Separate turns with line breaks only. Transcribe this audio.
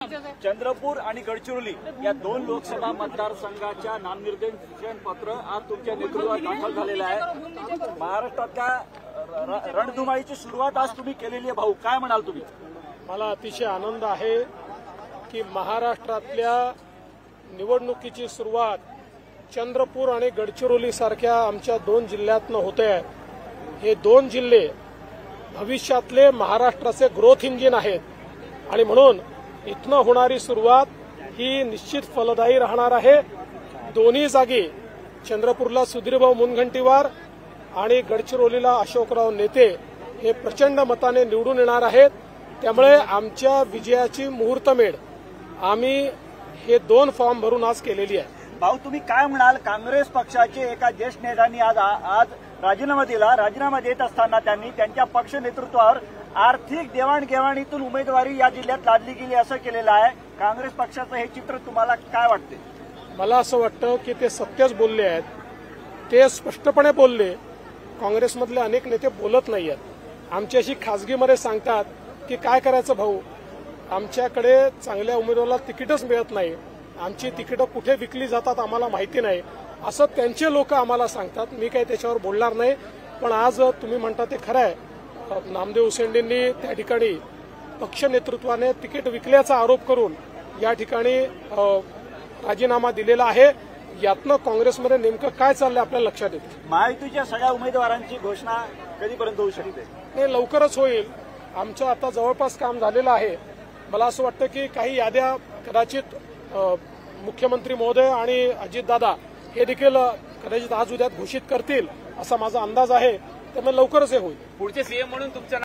चंद्रपूर आणि गडचिरोली या दोन लोकसभा मतदारसंघाच्या नामनिर्देशन पत्र आज तुमच्या नेतृत्वात दाखल झालेलं आहे। महाराष्ट्रातल्या रणधुमाळीची सुरुवात आज तुम्ही केलेली आहे भाऊ, काय म्हणाल तुम्ही?
मला अतिशय आनंद आहे की महाराष्ट्रातल्या निवडणुकीची सुरुवात चंद्रपूर आणि गडचिरोली सारख्या आमच्या दोन जिल्ह्यातनं होते आहे। हे दोन जिल्हे भविष्यातले महाराष्ट्राचे ग्रोथ इंजिन आहेत आणि म्हणून इथनं होणारी सुरुवात ही निश्चित फलदायी राहणार आहे। दोन्ही जागी चंद्रपूरला सुधीरभाऊ मुनगंटीवार आणि गडचिरोलीला अशोकराव नेते हे प्रचंड मताने निवडून येणार आहेत। त्यामुळे आमच्या विजयाची मुहूर्तमेढ आम्ही हे दोन फॉर्म भरून आज केलेली आहे।
भाऊ तुम्ही काय म्हणाल? काँग्रेस पक्षाचे एका ज्येष्ठ नेत्यांनी आज राजीनामा दिला। राजीनामा देत असताना त्यांनी त्यांच्या पक्ष नेतृत्वावर आर्थिक देवाणघेवाणीतून उमेदवारी या जिल्ह्यात लादली गेली असं केलेलं आहे। काँग्रेस पक्षाचं हे चित्र तुम्हाला काय वाटते?
मला असं वाटतं की ते सत्यच बोलले आहेत, ते स्पष्टपणे बोलले। काँग्रेसमधले अनेक नेते बोलत नाही आहेत, आमच्याशी खासगीमध्ये सांगतात की काय करायचं भाऊ, आमच्याकडे चांगल्या उमेदवाराला तिकीटच मिळत नाही, आमची तिकीटं कुठे विकली जातात आम्हाला माहिती नाही, असं त्यांचे लोक आम्हाला सांगतात। मी काही त्याच्यावर बोलणार नाही। पण आज तुम्ही म्हणता ते खरं आहे, नामदेव उसेंडींनी त्या ठिकाणी पक्ष नेतृत्वाने तिकीट विकल्याचा आरोप करून या ठिकाणी राजीनामा दिलेला आहे। यातनं काँग्रेसमध्ये नेमकं काय चाललंय आपल्याला लक्षात येतं।
महायुतीच्या सगळ्या उमेदवारांची घोषणा कधीपर्यंत होऊ शकते?
हे लवकरच होईल। आमचं आता जवळपास काम झालेलं आहे। मला असं वाटतं की काही याद्या कदाचित मुख्यमंत्री महोदय आणि अजितदादा हे देखील कदाचित आज उद्यात घोषित करतील असा माझा अंदाज आहे। त्यामुळे लवकरच हे होईल।
पुढचे सीएम म्हणून तुमचं